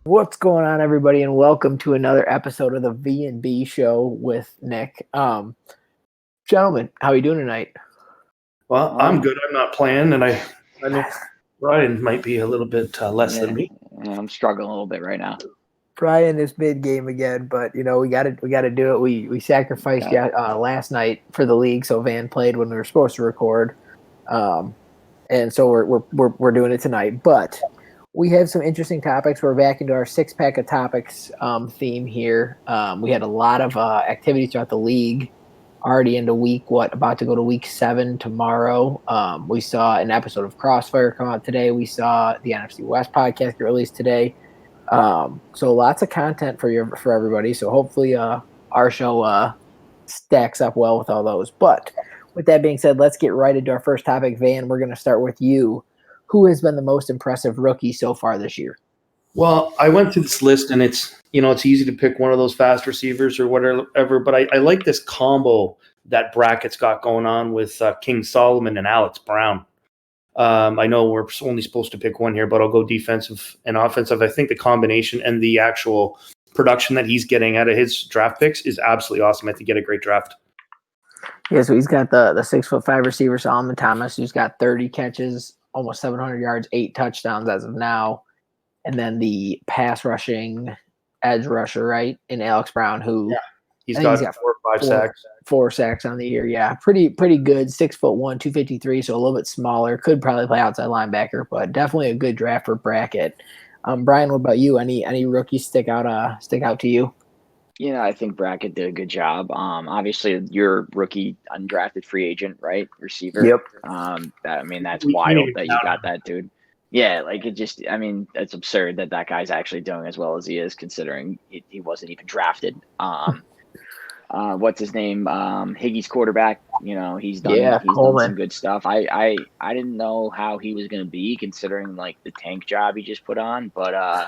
What's going on, everybody, and welcome to another episode of the VNB Show with Nick. Gentlemen, how are you doing tonight? Well, I'm good. I'm not playing, and I know Brian might be a little bit less than me. I'm struggling a little bit right now. Brian is mid-game again, but we got to do it. We sacrificed last night for the league, so Van played when we were supposed to record, and so we're doing it tonight. But we have some interesting topics. We're back into our six-pack of topics theme here. We had a lot of activity throughout the league. Already into about to go to week 7 tomorrow. We saw an episode of Crossfire come out today. We saw the NFC West podcast get released today. So lots of content for everybody. So hopefully our show stacks up well with all those. But with that being said, let's get right into our first topic. Van, we're going to start with you. Who has been the most impressive rookie so far this year? Well, I went through this list, and it's easy to pick one of those fast receivers or whatever, but I like this combo that Brackett's got going on with King Solomon and Alex Brown. I know we're only supposed to pick one here, but I'll go defensive and offensive. I think the combination and the actual production that he's getting out of his draft picks is absolutely awesome. I think he had a great draft. Yeah, so he's got the 6'5" receiver Solomon Thomas, who's got 30 catches, almost 700 yards, 8 touchdowns as of now. And then the pass rushing edge rusher, right, in Alex Brown, who he's got 4 or 5 sacks. 4 sacks on the year. Yeah, pretty good. 6'1", 253, so a little bit smaller. Could probably play outside linebacker, but definitely a good draft for Brackett. Brian, what about you? Any rookies stick out to you? I think Brackett did a good job. Obviously, you're rookie undrafted free agent, right? Receiver. Yep. That's wild that you got that dude. Yeah, it's absurd that guy's actually doing as well as he is, considering he wasn't even drafted. What's his name? Higgy's quarterback. He's done some good stuff. I didn't know how he was going to be, considering the tank job he just put on, but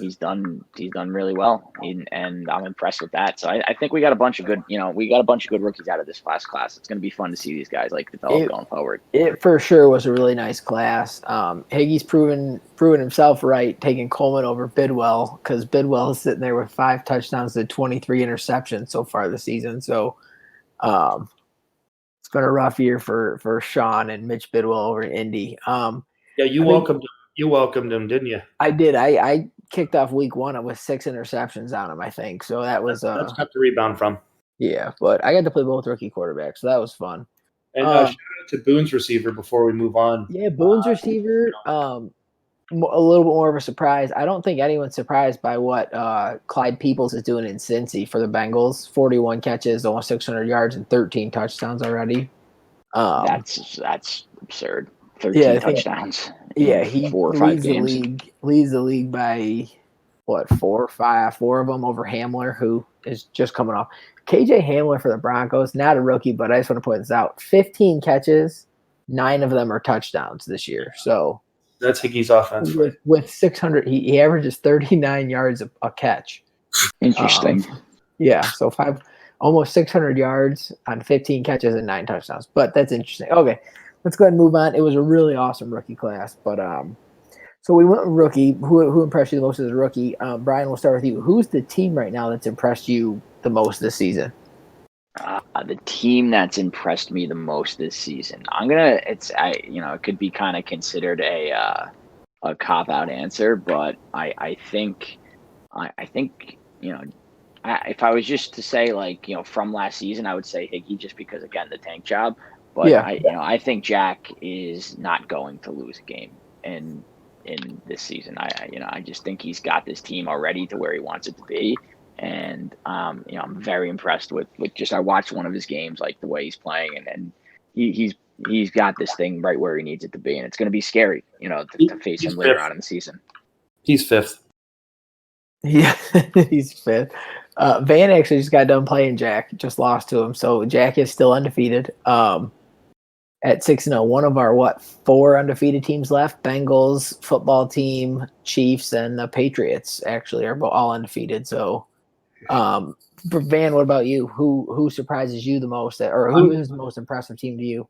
he's done really well, and I'm impressed with that. So I think we got a bunch of good rookies out of this last class. It's going to be fun to see these guys develop going forward. It for sure was a really nice class. Higgy's proven himself right, taking Coleman over Bidwell, because Bidwell is sitting there with 5 touchdowns and 23 interceptions so far this season. So it's been a rough year for Sean and Mitch Bidwell over in Indy. You welcomed him, didn't you? I did. I kicked off week 1 with 6 interceptions on him, I think. So that was that's got to rebound from. Yeah, but I got to play both rookie quarterbacks, so that was fun. And shout out to Boone's receiver before we move on. Yeah, Boone's receiver, a little bit more of a surprise. I don't think anyone's surprised by what Clyde Peoples is doing in Cincy for the Bengals. 41 catches, almost 600 yards, and 13 touchdowns already. That's absurd. 13 touchdowns. Yeah, he 4 or 5 games. Leads the league by 4 or 5, 4 of them over Hamler, who is just coming off. KJ Hamler for the Broncos, not a rookie, but I just want to point this out. 15 catches, 9 of them are touchdowns this year. So that's Higgy's offense. With 600, he averages 39 yards a catch. Interesting. So almost 600 yards on 15 catches and 9 touchdowns. But that's interesting. Okay. Let's go ahead and move on. It was a really awesome rookie class, but so we went with rookie. Who impressed you the most as a rookie? Brian, we'll start with you. Who's the team right now that's impressed you the most this season? The team that's impressed me the most this season. It could be kind of considered a cop out answer, but I think if I was just to say from last season, I would say Higgy, just because again the tank job. But I think Jack is not going to lose a game in this season. I just think he's got this team already to where he wants it to be, and I'm very impressed with just I watched one of his games, the way he's playing, and he's got this thing right where he needs it to be, and it's going to be scary, to face him later on in the season. He's 5th. Yeah, he's 5th. Van actually just got done playing Jack, just lost to him, so Jack is still undefeated. At 6-0, one of our 4 undefeated teams left. Bengals, football team, Chiefs, and the Patriots actually are all undefeated. So, Van, what about you? Who surprises you the most, or who is the most impressive team to you?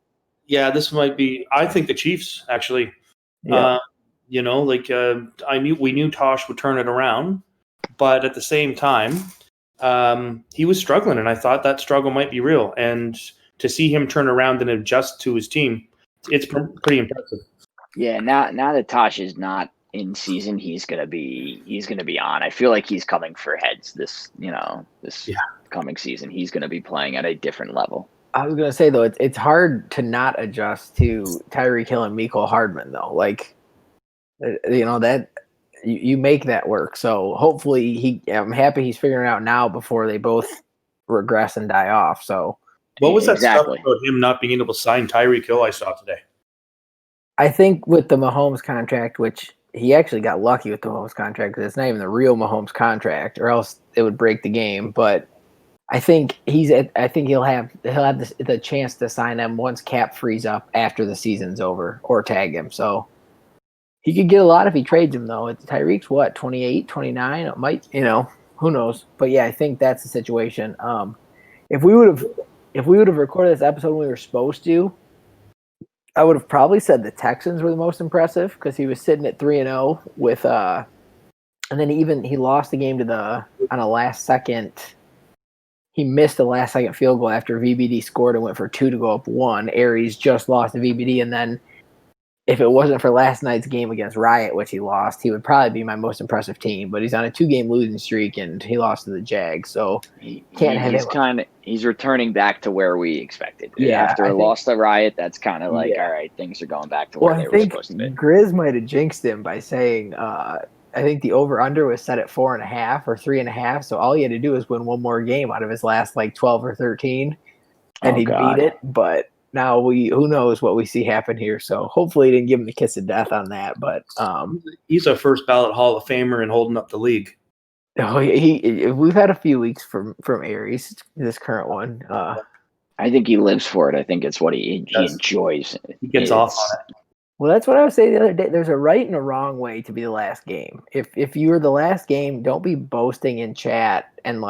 Yeah, this might be. I think the Chiefs actually. Yeah. You know, like we knew Tosh would turn it around, but at the same time, he was struggling, and I thought that struggle might be real. And to see him turn around and adjust to his team, it's pretty impressive. Yeah, now that Tosh is not in season, he's gonna be on. I feel like he's coming for heads this coming season. He's gonna be playing at a different level. I was gonna say though, it's hard to not adjust to Tyreek Hill and Mecole Hardman though. Like, you know that you make that work. So hopefully I'm happy he's figuring it out now before they both regress and die off. So what was that stuff about him not being able to sign Tyreek Hill I saw today? I think with the Mahomes contract, which he actually got lucky with the Mahomes contract because it's not even the real Mahomes contract, or else it would break the game. But I think he'll have the chance to sign him once cap frees up after the season's over, or tag him. So he could get a lot if he trades him though. Tyreek's what, 28, 29? It might, who knows? But yeah, I think that's the situation. If we would have recorded this episode when we were supposed to, I would have probably said the Texans were the most impressive because he was sitting at 3-0 with and then he lost the game on a last second. He missed a last second field goal after VBD scored and went for 2 to go up 1. Aries just lost to VBD, and then if it wasn't for last night's game against Riot, which he lost, he would probably be my most impressive team. But he's on a 2-game losing streak, and he lost to the Jags, so he's returning back to where we expected. Yeah, after a loss to Riot, that's kind of like, all right, things are going back to where they were supposed to be. Grizz might have jinxed him by saying, I think the over/under was set at 4.5 or 3.5, so all he had to do was win one more game out of his last 12 or 13, and he beat it. But now who knows what we see happen here. So hopefully he didn't give him the kiss of death on that. But he's a first ballot Hall of Famer and holding up the league. Oh, we've had a few weeks from Aries, this current one. I think he lives for it. I think it's what he enjoys. He gets off on it. Well, that's what I was saying the other day. There's a right and a wrong way to be the last game. If you were the last game, don't be boasting in chat and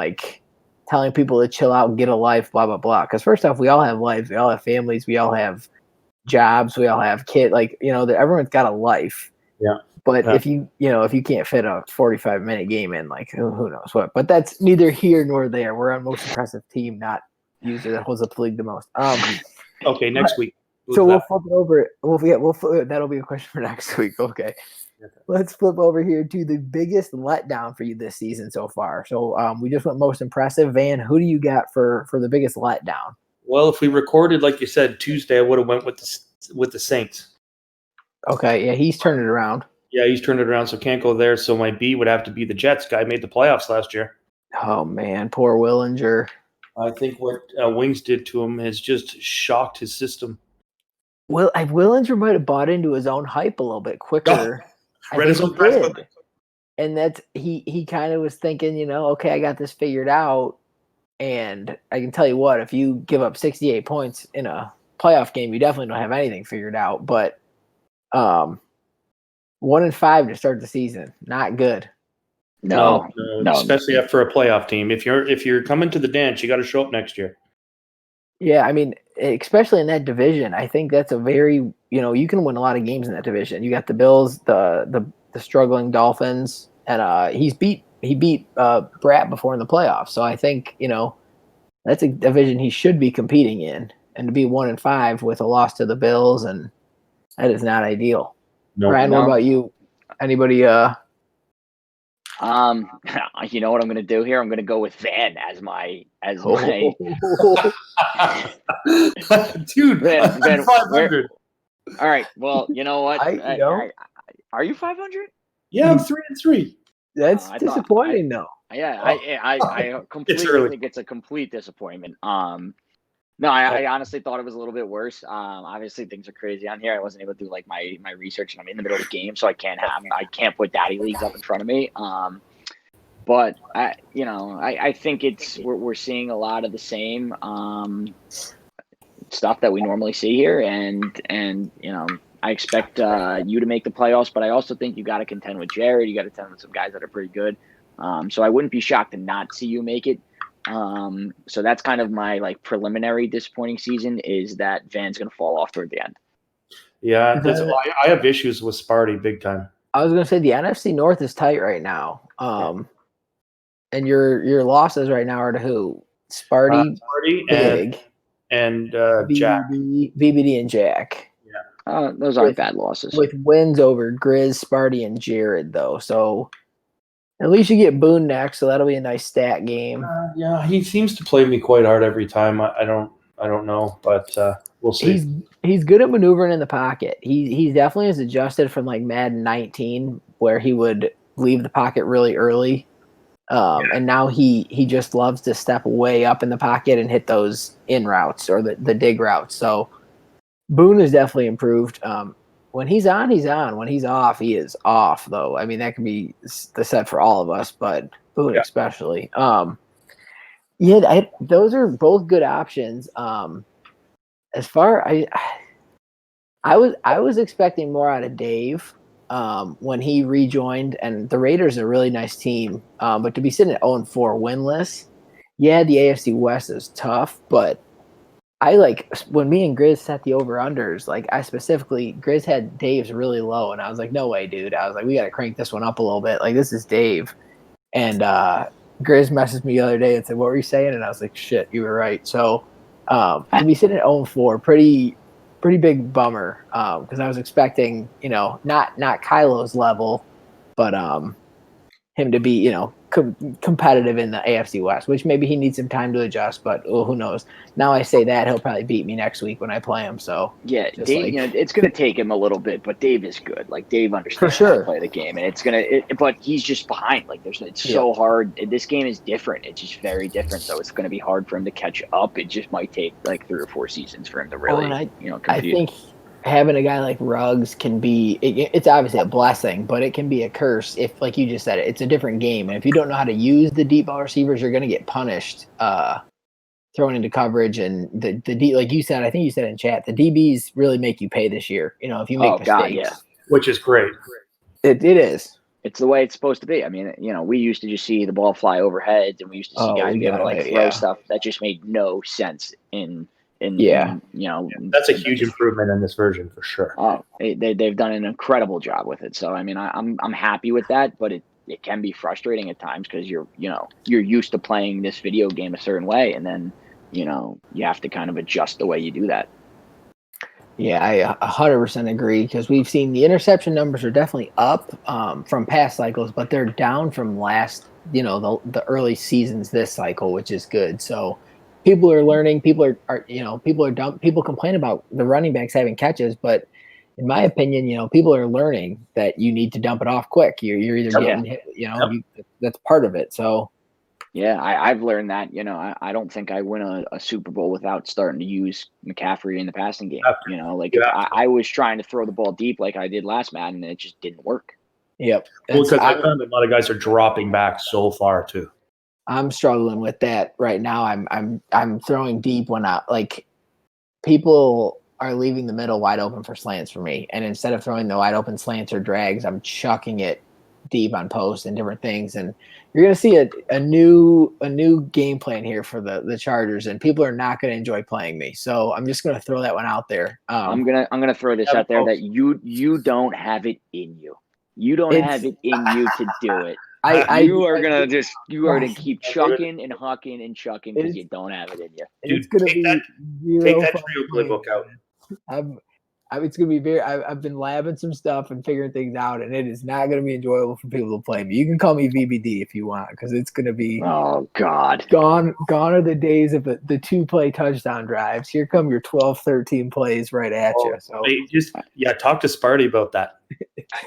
telling people to chill out, get a life, blah blah blah. Because first off, we all have lives, we all have families, we all have jobs, we all have kids. Everyone's got a life. Yeah. But if you can't fit a 45-minute game in, who knows what. But that's neither here nor there. We're on most impressive team, not usually that holds up the league the most. Okay, next week. So we'll flip it over. That'll be a question for next week. Okay. Let's flip over here to the biggest letdown for you this season so far. So we just went most impressive. Van, who do you got for the biggest letdown? Well, if we recorded, like you said, Tuesday, I would have went with the Saints. Okay, yeah, he's turned it around. Yeah, he's turned it around, so can't go there. So my B would have to be the Jets. Guy made the playoffs last year. Oh, man, poor Willinger. I think what Wings did to him has just shocked his system. Well, Willinger might have bought into his own hype a little bit quicker. Read his own press. And that's he kind of was thinking, okay, I got this figured out. And I can tell you what, if you give up 68 points in a playoff game, you definitely don't have anything figured out. But 1-5 to start the season, not good. No, especially after a playoff team. If you're coming to the dance, you got to show up next year. Yeah, I mean, especially in that division, I think that's a very you can win a lot of games in that division. You got the Bills, the struggling Dolphins, and he beat Brat before in the playoffs. So I think that's a division he should be competing in, and to be 1-5 with a loss to the Bills, and that is not ideal. No, Ryan, what about you? Anybody? You know what I'm going to do here? I'm going to go with Van as my. Dude, Van, 500. All right. Well, you know what? Are you 500? Yeah, I'm 3-3. That's disappointing, though. Yeah, I completely think it's a complete disappointment. No, I honestly thought it was a little bit worse. Obviously things are crazy on here. I wasn't able to do my research, and I'm in the middle of the game, so I can't put daddy leagues up in front of me. But I think we're seeing a lot of the same stuff that we normally see here, and I expect you to make the playoffs, but I also think you got to contend with Jared. You got to contend with some guys that are pretty good. So I wouldn't be shocked to not see you make it. So that's kind of my preliminary disappointing season, is that Van's going to fall off toward the end. Yeah, I have issues with Sparty big time. I was going to say the NFC North is tight right now. And your losses right now are to who? Sparty Big, and VBD, Jack. VBD and Jack. Yeah. Those aren't bad losses. With wins over Grizz, Sparty, and Jared, though. So at least you get Boone next, so that'll be a nice stat game. Yeah, he seems to play me quite hard every time. I don't know, but we'll see. He's good at maneuvering in the pocket. He definitely has adjusted from like Madden 19, where he would leave the pocket really early. And now he just loves to step way up in the pocket and hit those in routes or the dig routes. So Boone has definitely improved. When he's on, he's on. When he's off, he is off, though. I mean, that can be the set for all of us, but Boone especially. Those are both good options. As far I was expecting more out of Dave when he rejoined, and the Raiders are a really nice team. But to be sitting at 0-4 winless, the AFC West is tough, but I like when me and Grizz set the over-unders, like I specifically, Grizz had Dave's really low, and I was like, no way, dude. I was like, we got to crank this one up a little bit. Like, this is Dave. And Grizz messaged me the other day and said, what were you saying? And I was like, shit, you were right. So to be sitting at 0-4, pretty big bummer because I was expecting, not Kylo's level, but him to be, competitive in the AFC West, which maybe he needs some time to adjust, but who knows? Now I say that, he'll probably beat me next week when I play him. So yeah, Dave, it's going to take him a little bit, but Dave is good. Like Dave understands how to play the game, and but he's just behind. Like it's so hard. This game is different. It's just very different. So it's going to be hard for him to catch up. It just might take like 3 or 4 seasons for him to really, compete. I think having a guy like Ruggs can be, it's obviously a blessing, but it can be a curse if, like you just said, it's a different game. And if you don't know how to use the deep ball receivers, you're going to get punished throwing into coverage. And the D, like you said, I think you said in chat, the DBs really make you pay this year. If you make mistakes. Which is great. It is. It's the way it's supposed to be. I mean, we used to just see the ball fly overhead, and we used to see guys be able to throw stuff that just made no sense that's a huge improvement in this version for sure. Oh, they've done an incredible job with it. So I mean, I'm happy with that, but it can be frustrating at times because you're used to playing this video game a certain way, and then you have to kind of adjust the way you do that. Yeah, I 100% agree because we've seen the interception numbers are definitely up from past cycles, but they're down from last, the early seasons this cycle, which is good. So people are learning. People are dumb. People complain about the running backs having catches, but in my opinion, people are learning that you need to dump it off quick. You're either getting hit, that's part of it. So. Yeah, I've learned that. I don't think I win a Super Bowl without starting to use McCaffrey in the passing game. I was trying to throw the ball deep like I did last Madden, and it just didn't work. Yep. Well, because I found a lot of guys are dropping back so far too. I'm struggling with that right now. I'm throwing deep when people are leaving the middle wide open for slants for me, and instead of throwing the wide open slants or drags, I'm chucking it deep on posts and different things. And you're going to see a new game plan here for the Chargers, and people are not going to enjoy playing me. So I'm just going to throw that one out there. I'm gonna throw this out there that you don't have it in you. You don't have it in you to do it. You are gonna keep chucking and hucking and chucking because you don't have it in you. Dude, it's gonna take that trio playbook out. It's gonna be I've been labbing some stuff and figuring things out, and it is not gonna be enjoyable for people to play me. You can call me VBD if you want, because it's gonna be gone are the days of the 2-play touchdown drives. Here come your 12-13 plays right at you. So talk to Sparty about that.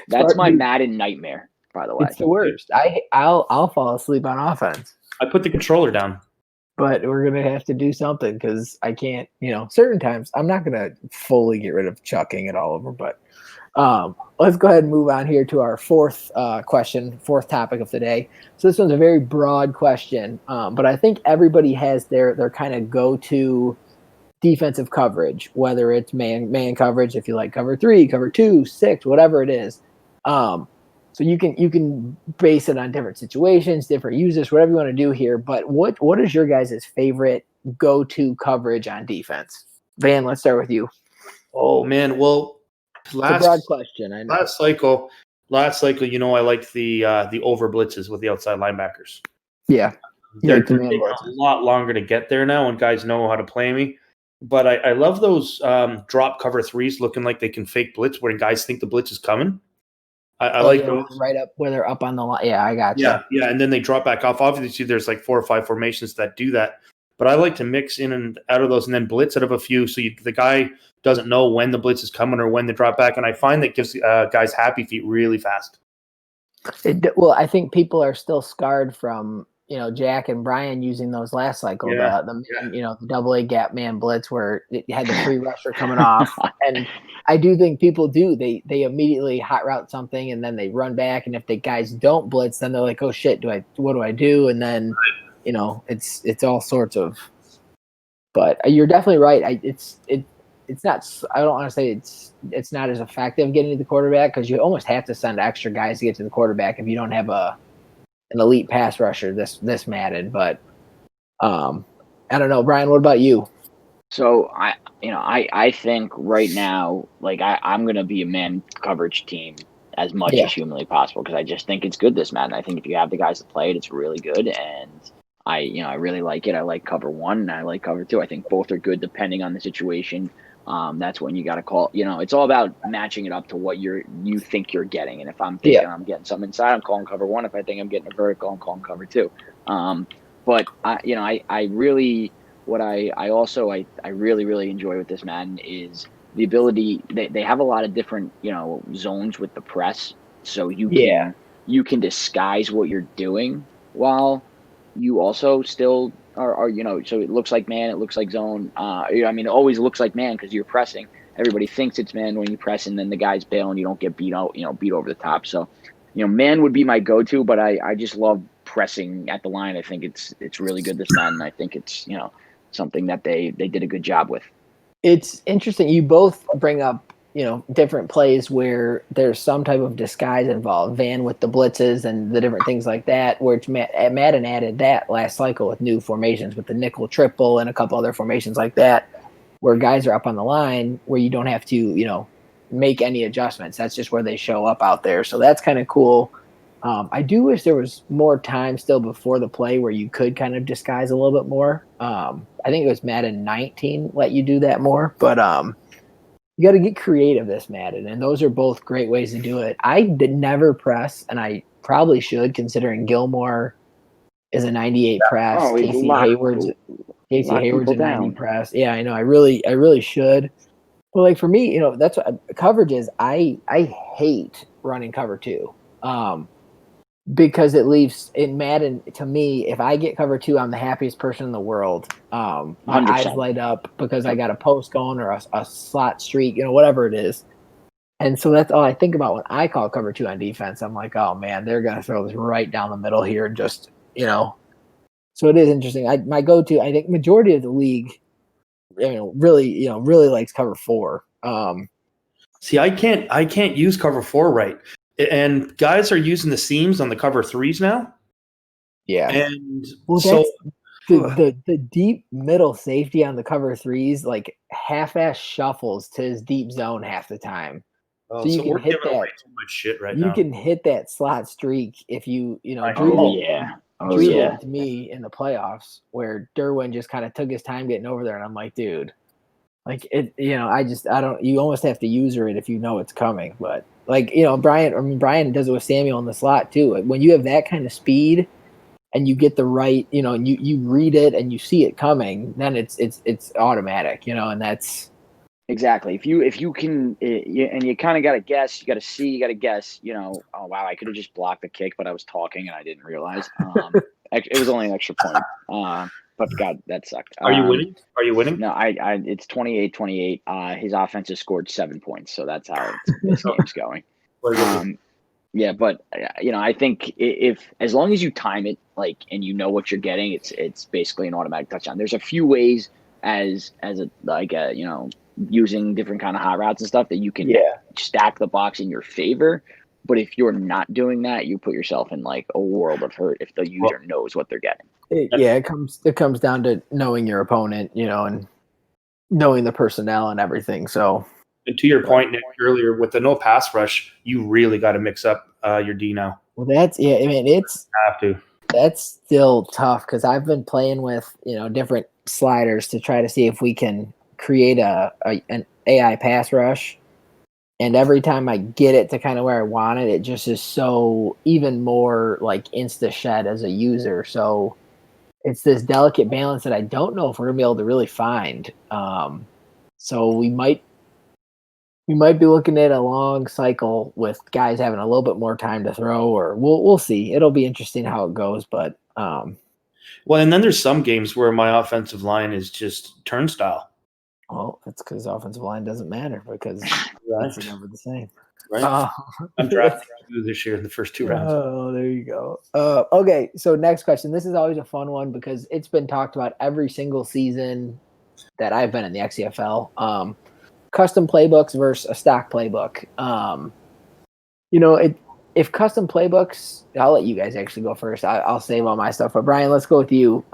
That's my Madden nightmare, by the way. It's the worst. I'll fall asleep on offense. I put the controller down. But we're going to have to do something because I can't, certain times I'm not going to fully get rid of chucking it all over. But let's go ahead and move on here to our fourth topic of the day. So this one's a very broad question, but I think everybody has their kind of go-to defensive coverage, whether it's man coverage, if you like cover 3, cover 2, 6, whatever it is. So you can base it on different situations, different users, whatever you want to do here. But what is your guys' favorite go-to coverage on defense? Van, let's start with you. Oh man, well, it's a broad question. I know. Last cycle, last cycle, I like the over blitzes with the outside linebackers. Yeah. They're taking a lot longer to get there now, and guys know how to play me. But I love those drop cover threes looking like they can fake blitz where guys think the blitz is coming. I like those. Right up where they're up on the line. Yeah, I got you. Yeah, and then they drop back off. Obviously, there's like 4 or 5 formations that do that. But I like to mix in and out of those and then blitz out of a few so the guy doesn't know when the blitz is coming or when they drop back. And I find that gives guys happy feet really fast. Well, I think people are still scarred from Jack and Brian using those last cycle, the double A gap man blitz where it had the free rusher coming off. And I do think people do. They immediately hot route something and then they run back. And if the guys don't blitz, then they're like, oh shit, what do I do? And then, it's all sorts of, but you're definitely right. It's not, I don't want to say it's not as effective getting to the quarterback because you almost have to send extra guys to get to the quarterback if you don't have an elite pass rusher this Madden. But I don't know, Brian, what about you? So I think right now, like I'm gonna be a man coverage team as much as humanly possible because I just think it's good this Madden. I think if you have the guys to play it, it's really good, and I really like it. I like cover 1 and I like cover 2. I think both are good depending on the situation. That's when you got to call. It's all about matching it up to what you think you're getting. And if I'm thinking I'm getting something inside, I'm calling cover 1. If I think I'm getting a vertical, I'm calling cover 2. But I really really enjoy with this Madden is the ability. They have a lot of different zones with the press, so you can disguise what you're doing while you also still are so it looks like man, it looks like zone. It always looks like man because you're pressing. Everybody thinks it's man when you press, and then the guys bail and you don't get beat out, beat over the top. So, man would be my go-to, but I just love pressing at the line. I think it's really good this Madden. I think it's something that they did a good job with. It's interesting. You both bring up different plays where there's some type of disguise involved. Van with the blitzes and the different things like that, which Madden added that last cycle with new formations with the nickel triple and a couple other formations like that, where guys are up on the line where you don't have to, make any adjustments. That's just where they show up out there. So that's kind of cool. I do wish there was more time still before the play where you could kind of disguise a little bit more. I think it was Madden 19 let you do that more, but you got to get creative this Madden, and those are both great ways to do it. I did never press, and I probably should, considering Gilmore is a 98 press. Casey Hayward's a 90 press. Yeah, I know. I really should. But like for me, that's what coverage is. I hate running cover 2. Because it leaves in Madden, to me, if I get cover 2, I'm the happiest person in the world. My 100%. Eyes light up because I got a post going or a slot streak, whatever it is. And so that's all I think about when I call cover 2 on defense. I'm like, oh man, they're going to throw this right down the middle here and just, So it is interesting. My go-to, I think majority of the league, really likes cover 4. See, I can't use cover 4 right. And guys are using the seams on the cover 3s now. Yeah. And so the deep middle safety on the cover 3s, like half-ass shuffles to his deep zone half the time. Oh, so you can hit that. Away too much shit right now. You can hit that slot streak if you, Drew to me in the playoffs where Derwin just kind of took his time getting over there. And I'm like, dude, like it, you almost have to user it if you know it's coming, but like, Brian does it with Samuel in the slot too. When you have that kind of speed and you get the right, and you read it and you see it coming, then it's automatic, and that's exactly. If you can, and you kind of got to guess, you got to see, you got to guess, oh wow, I could have just blocked the kick, but I was talking and I didn't realize. It was only an extra point. But God, that sucked. Are you winning? Are you winning? No, it's 28-28. His offense has scored 7 points, so that's how this game's going. Yeah, but I think if as long as you time it and you know what you're getting, it's basically an automatic touchdown. There's a few ways as using different kind of hot routes and stuff that you can stack the box in your favor. But if you're not doing that, you put yourself in a world of hurt if the user knows what they're getting. It comes down to knowing your opponent, and knowing the personnel and everything. So, and to your point, Nick, earlier with the no pass rush, you really got to mix up your D now. Well, that's I mean, Have to. that's still tough because I've been playing with different sliders to try to see if we can create an AI pass rush. And every time I get it to kind of where I want it, it just is so even more like insta shed as a user. So it's this delicate balance that I don't know if we're gonna be able to really find. So we might be looking at a long cycle with guys having a little bit more time to throw, or we'll see. It'll be interesting how it goes, but well, and then there's some games where my offensive line is just turnstile. Well, that's because offensive line doesn't matter because Right. it's never the same. Right. I'm drafting you this year in the first 2 rounds. Oh, there you go. Okay, so next question. This is always a fun one because it's been talked about every single season that I've been in the XCFL. Custom playbooks versus a stock playbook. If custom playbooks, I'll let you guys actually go first. I'll save all my stuff. But Brian, let's go with you.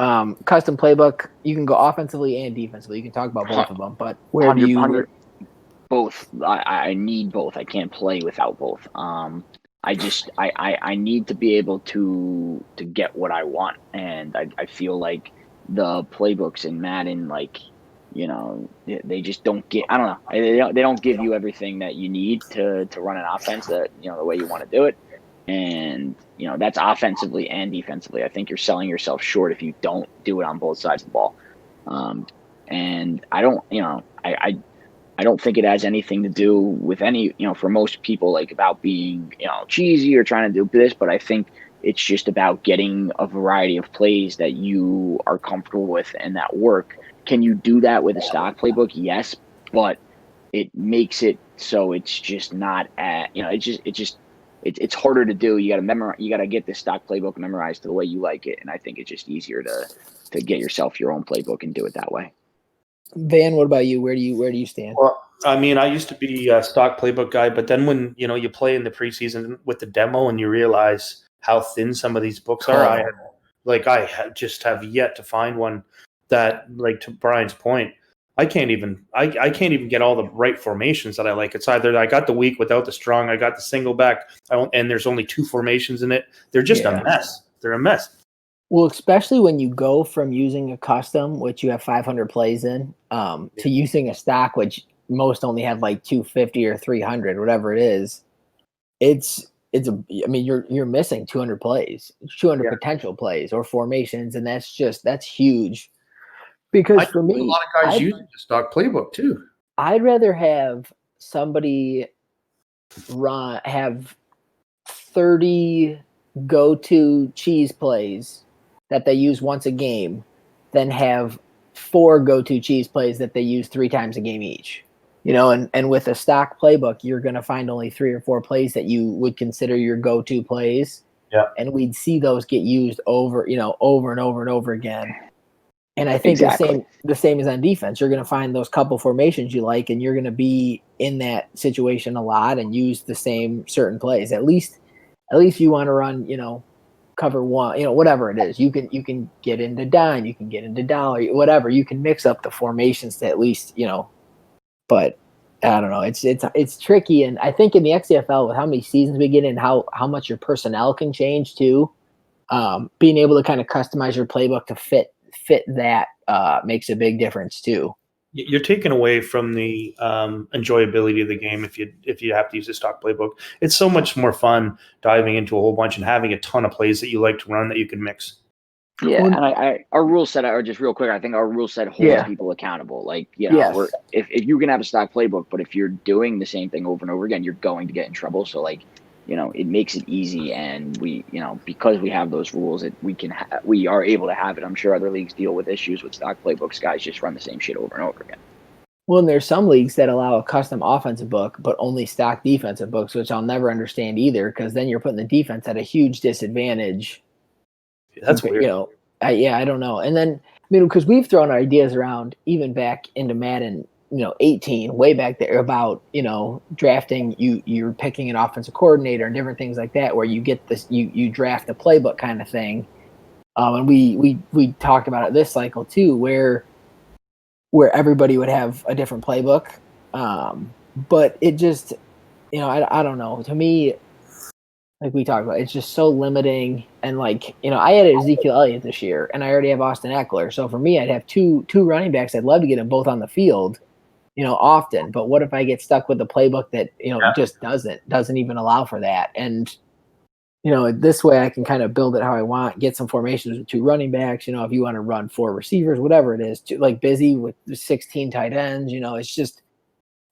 Custom playbook, you can go offensively and defensively. You can talk about both of them. But where do you? Both. I need both. I can't play without both. I need to be able to get what I want, and I feel like the playbooks in Madden, like, they just don't get. I don't know. They don't give you everything that you need to run an offense that the way you want to do it, and that's offensively and defensively. I think you're selling yourself short if you don't do it on both sides of the ball. And I don't. I don't think it has anything to do with any, for most people, like about being, cheesy or trying to do this, but I think it's just about getting a variety of plays that you are comfortable with and that work. Can you do that with a stock playbook? Yes, but it makes it so it's just not it's harder to do. You got to memorize. You got to get the stock playbook memorized to the way you like it, and I think it's just easier to get yourself your own playbook and do it that way. Van, what about you? Where do you stand? Well, I mean, I used to be a stock playbook guy, but then when you play in the preseason with the demo and you realize how thin some of these books are, I just have yet to find one that, like, to Brian's point, I can't even get all the right formations that I like. It's either I got the weak without the strong, I got the single back, and there's only 2 formations in it. They're just a mess. They're a mess. Well, especially when you go from using a custom, which you have 500 plays in, to using a stock, which most only have like 250 or 300, whatever it is. You're missing 200 plays, 200 potential plays or formations, and that's huge. Because for me, a lot of guys use the stock playbook too. I'd rather have somebody have 30 go-to cheese plays that they use once a game than have 4 go-to cheese plays that they use 3 times a game each. And with a stock playbook, you're going to find only 3 or 4 plays that you would consider your go-to plays. Yeah. And we'd see those get used over and over and over again. And I think the same as on defense. You're going to find those couple formations you like, and you're going to be in that situation a lot and use the same certain plays. At least you want to run, cover one, whatever it is. You can get into dime, you can get into dollar, whatever. You can mix up the formations to at least, but I don't know. It's tricky, and I think in the XCFL with how many seasons we get in, how much your personnel can change too. Being able to kind of customize your playbook to fit that makes a big difference too. You're taken away from the enjoyability of the game if you have to use a stock playbook. It's so much more fun diving into a whole bunch and having a ton of plays that you like to run that you can mix. Yeah, and our rule set, or just real quick, I think our rule set holds people accountable. Like, if you can have a stock playbook, but if you're doing the same thing over and over again, you're going to get in trouble. So, like, it makes it easy, and we, because we have those rules, we are able to have it. I'm sure other leagues deal with issues with stock playbooks. Guys just run the same shit over and over again. Well, and there's some leagues that allow a custom offensive book, but only stock defensive books, which I'll never understand either, because then you're putting the defense at a huge disadvantage. That's weird. I don't know. And then, because we've thrown our ideas around even back into Madden, 18, way back there about, drafting, you're picking an offensive coordinator and different things like that, where you get this, you draft a playbook kind of thing. And we talked about it this cycle too, where everybody would have a different playbook. But it just, I don't know. To me, like we talked about, it's just so limiting. And like, I had Ezekiel Elliott this year, and I already have Austin Eckler. So for me, I'd have two running backs. I'd love to get them both on the field, often. But what if I get stuck with the playbook that just doesn't even allow for that? And this way I can kind of build it how I want, get some formations with two running backs. If you want to run 4 receivers, whatever it is, like busy with 16 tight ends, it's just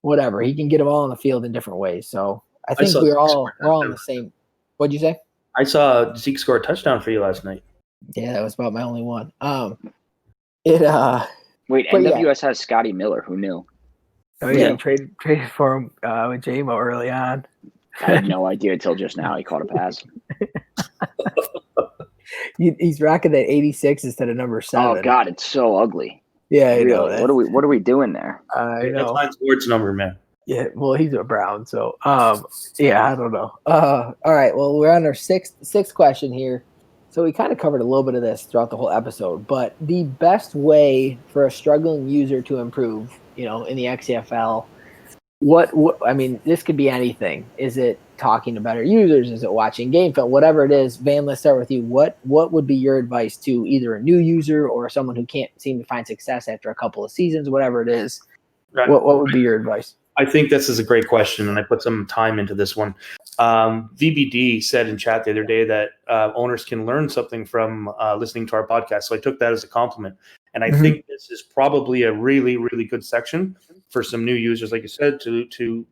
whatever. He can get them all on the field in different ways. So I think we're all on the same. What'd you say? I saw Zeke score a touchdown for you last night. Yeah, that was about my only one. Wait, NWS has Scotty Miller. Who knew? Oh yeah, traded for him with JMO early on. I had no idea until just now. He caught a pass. He's rocking that 86 instead of number 7. Oh God, it's so ugly. Yeah, I know. What are we doing there? I know. That's Lions Ward's number, man. Yeah, well, he's a Brown, so yeah, I don't know. All right, well, we're on our sixth question here. So we kind of covered a little bit of this throughout the whole episode, but the best way for a struggling user to improve, in the XCFL, what I mean, this could be anything. Is it talking to better users? Is it watching game film? Whatever it is, Van, let's start with you. What would be your advice to either a new user or someone who can't seem to find success after a couple of seasons, whatever it is? Right. What would be your advice? I think this is a great question, and I put some time into this one. VBD said in chat the other day that owners can learn something from listening to our podcast. So I took that as a compliment. And I think this is probably a really, really good section for some new users, like you said, to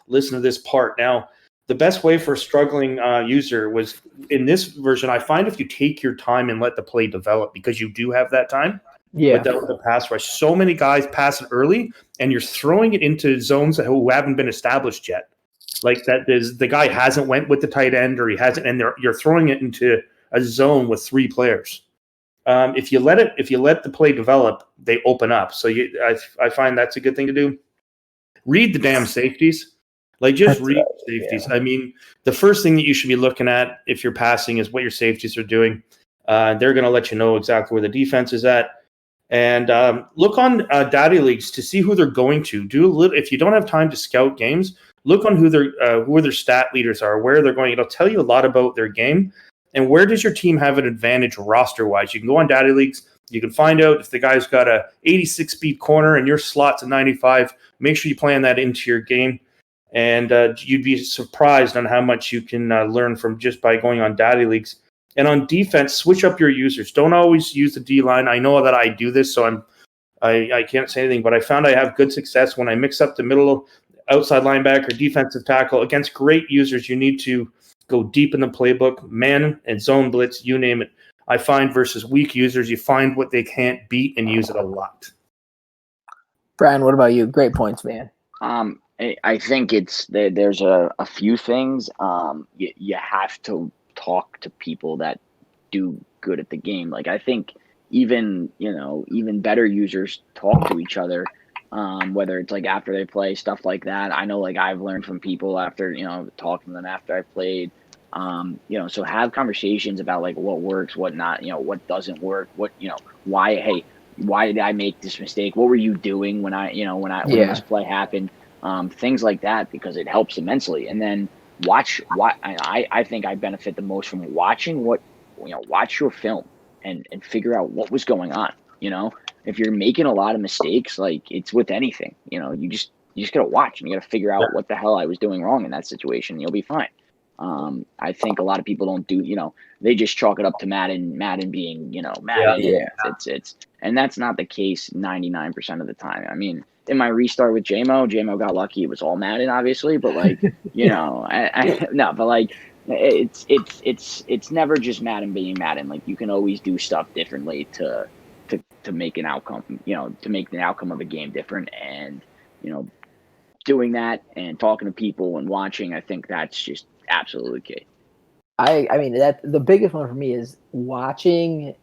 listen to this part. Now, the best way for a struggling user was in this version. I find if you take your time and let the play develop, because you do have that time. Yeah. Without the pass rush, so many guys pass it early, and you're throwing it into zones who haven't been established yet. Like that, the guy hasn't went with the tight end, or he hasn't, and you're throwing it into a zone with 3 players. If you let the play develop, they open up. So I find that's a good thing to do. Read the damn safeties. Like just read safeties. Yeah. I mean, the first thing that you should be looking at if you're passing is what your safeties are doing. They're going to let you know exactly where the defense is at. And look on data leagues to see who they're going to. If you don't have time to scout games, look on who their stat leaders are, where they're going. It'll tell you a lot about their game and where does your team have an advantage roster-wise. You can go on data leagues. You can find out if the guy's got a 86-speed corner and your slot's a 95. Make sure you plan that into your game. And you'd be surprised on how much you can learn from just by going on data leagues. And on defense, switch up your users. Don't always use the D-line. I know that I do this, so I can't say anything, but I found I have good success when I mix up the middle, outside linebacker, defensive tackle. Against great users, you need to go deep in the playbook, man and zone blitz, you name it. I find versus weak users, you find what they can't beat and use it a lot. Brian, what about you? Great points, man. I think there's a few things. You have to talk to people that do good at the game. Like I think even better users talk to each other, whether it's like after they play, stuff like that. I know like I've learned from people after, talking to them after I played, so have conversations about like what works, what not, what doesn't work, what, why did I make this mistake? What were you doing when this play happened? Things like that, because it helps immensely. And then I think I benefit the most from watching watch your film and figure out what was going on. If you're making a lot of mistakes, like it's with anything, you just gotta watch and you gotta figure out what the hell I was doing wrong in that situation. You'll be fine. I think a lot of people don't do, they just chalk it up to Madden being, Madden. Yeah. It's and that's not the case 99% of the time. I mean, in my restart with JMO got lucky. It was all Madden, obviously, but like, no, but like, it's never just Madden being Madden. Like you can always do stuff differently to make an outcome, to make the outcome of a game different. And, doing that and talking to people and watching, I think that's just absolutely key. I mean, that the biggest one for me is watching.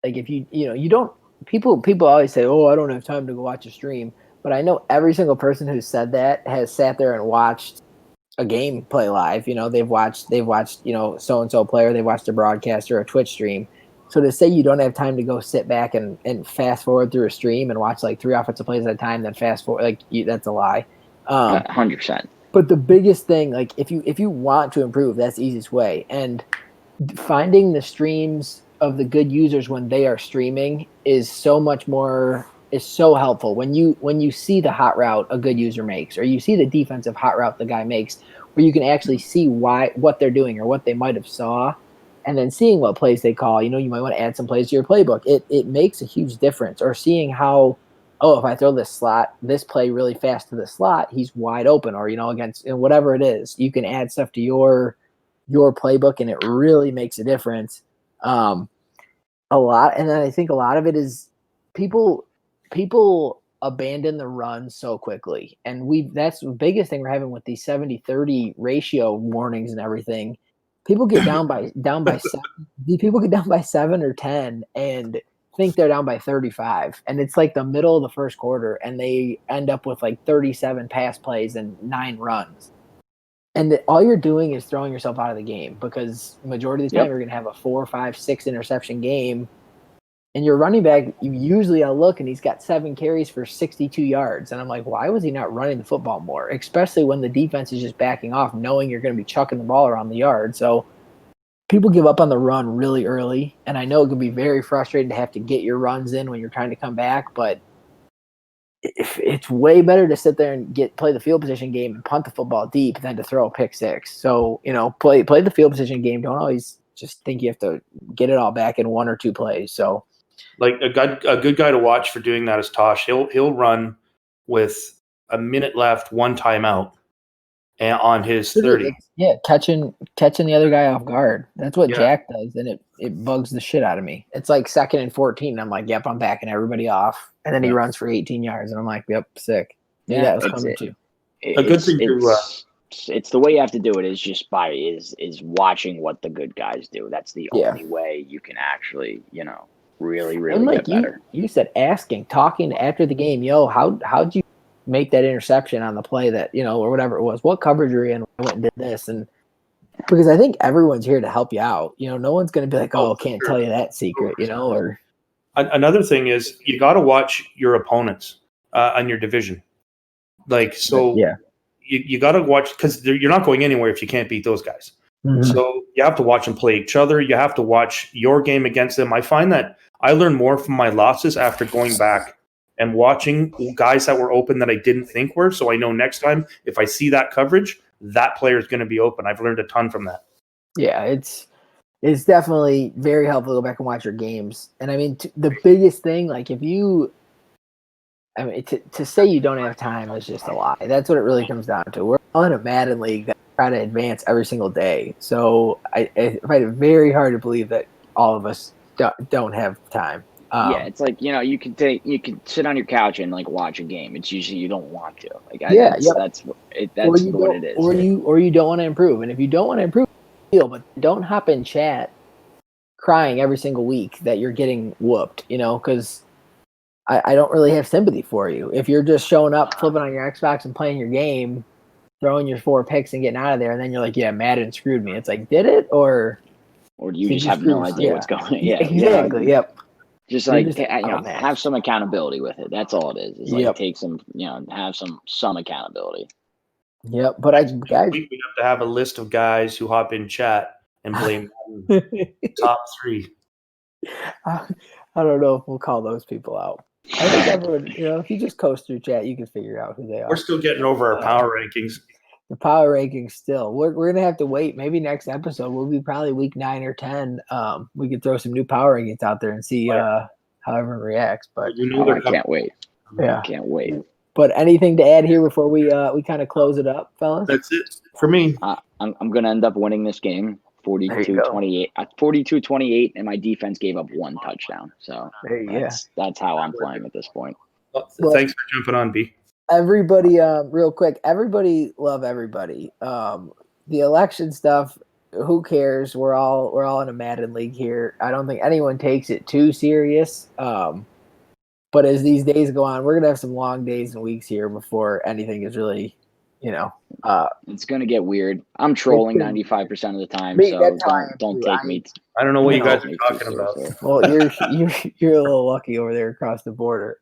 Like if you don't, people always say, oh, I don't have time to go watch a stream. But I know every single person who said that has sat there and watched a game play live. They've watched, so-and-so player, they've watched a broadcast or a Twitch stream. So to say you don't have time to go sit back and fast forward through a stream and watch like 3 offensive plays at a time, then fast forward, that's a lie. 100%. But the biggest thing, like if you want to improve, that's the easiest way. And finding the streams of the good users when they are streaming is so helpful. When you see the hot route a good user makes, or you see the defensive hot route the guy makes, where you can actually see what they're doing or what they might have saw, and then seeing what plays they call. You might want to add some plays to your playbook. It makes a huge difference. Or seeing how, if I throw this play really fast to the slot, he's wide open, or against whatever it is, you can add stuff to your playbook, and it really makes a difference. A lot, and then I think a lot of it is people abandon the run so quickly, and that's the biggest thing we're having with these 70-30 ratio warnings and everything. People get down by 7. People get down by 7 or 10 and think they're down by 35, and it's like the middle of the first quarter, and they end up with like 37 pass plays and 9 runs. And all you're doing is throwing yourself out of the game, because majority of the time you're going to have a 4, 5, 6 interception game. And your running back, usually I'll look and he's got 7 carries for 62 yards. And I'm like, why was he not running the football more? Especially when the defense is just backing off, knowing you're going to be chucking the ball around the yard. So people give up on the run really early. And I know it can be very frustrating to have to get your runs in when you're trying to come back, but it's way better to sit there and play the field position game and punt the football deep than to throw a pick 6. So, play the field position game. Don't always just think you have to get it all back in 1 or 2 plays. So, like a good guy to watch for doing that is Tosh. He'll run with a minute left, 1 timeout, and on his 30. Yeah, catching the other guy off guard. That's what Jack does, and it bugs the shit out of me. It's like 2nd and 14. And I'm like, yep, I'm backing everybody off, and then he runs for 18 yards, and I'm like, yep, sick. Yeah, that was coming too. A good thing it's the way you have to do it is watching what the good guys do. That's the only way you can actually really get better. You said talking after the game. How'd you make that interception on the play that, or whatever it was? What coverage are you in? I went and did this. And because I think everyone's here to help you out. No one's going to be like, can't tell you that secret, or. Another thing is you got to watch your opponents on your division. Like, so you got to watch, because you're not going anywhere if you can't beat those guys. Mm-hmm. So you have to watch them play each other. You have to watch your game against them. I find that I learn more from my losses after going back and watching guys that were open that I didn't think were. So I know next time if I see that coverage, that player is going to be open. I've learned a ton from that. Yeah, it's definitely very helpful to go back and watch your games. And I mean, the biggest thing, like to say you don't have time is just a lie. That's what it really comes down to. We're all in a Madden league that try to advance every single day. So I find it very hard to believe that all of us don't have time. It's like, you can sit on your couch and like watch a game. It's usually you don't want to. That's what it is. Or you don't want to improve. And if you don't want to improve, but don't hop in chat crying every single week that you're getting whooped, because I don't really have sympathy for you. If you're just showing up, flipping on your Xbox and playing your game, throwing your 4 picks and getting out of there, and then you're like, yeah, Madden screwed me. It's like, did it? Or do you just have no idea what's going on? Yeah, exactly. Yep. Just like, have some accountability with it. That's all it is. It's like take some, have some accountability. Yep. But we have to have a list of guys who hop in chat and blame top 3. I don't know if we'll call those people out. I think everyone, if you just coast through chat, you can figure out who they are. We're still getting over our power rankings. The power rankings still. We're gonna have to wait. Maybe next episode will be probably week 9 or 10. We could throw some new power rankings out there and see how everyone reacts. But I can't wait. Yeah, can't wait. But anything to add here before we kind of close it up, fellas? That's it for me. I'm gonna end up winning this game 42-28. 42-28, and my defense gave up 1 touchdown. So that's how I'm playing at this point. Well, thanks for jumping on, B. Everybody, real quick, everybody love everybody. The election stuff, who cares? We're all in a Madden league here. I don't think anyone takes it too serious. But as these days go on, we're gonna have some long days and weeks here before anything is really, it's gonna get weird. I'm trolling 95% of the time, so don't take me. I don't know what you guys are talking about. Well, you're a little lucky over there across the border.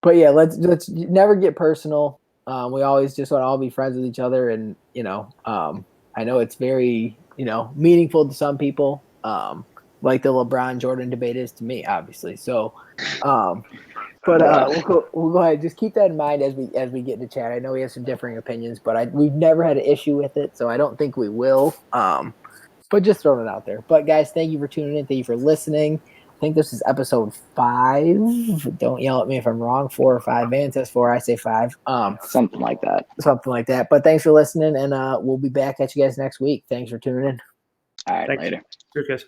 But yeah, let's never get personal. We always just want to all be friends with each other, and I know it's very meaningful to some people, like the LeBron Jordan debate is to me, obviously. So, but we'll go ahead and just keep that in mind as we get into chat. I know we have some differing opinions, but we've never had an issue with it, so I don't think we will. But just throwing it out there. But guys, thank you for tuning in. Thank you for listening. I think this is episode 5. Don't yell at me if I'm wrong. 4 or 5. Van says 4. I say 5. Something like that. Something like that. But thanks for listening, and we'll be back at you guys next week. Thanks for tuning in. All right, Thanks. later. Cheers, guys.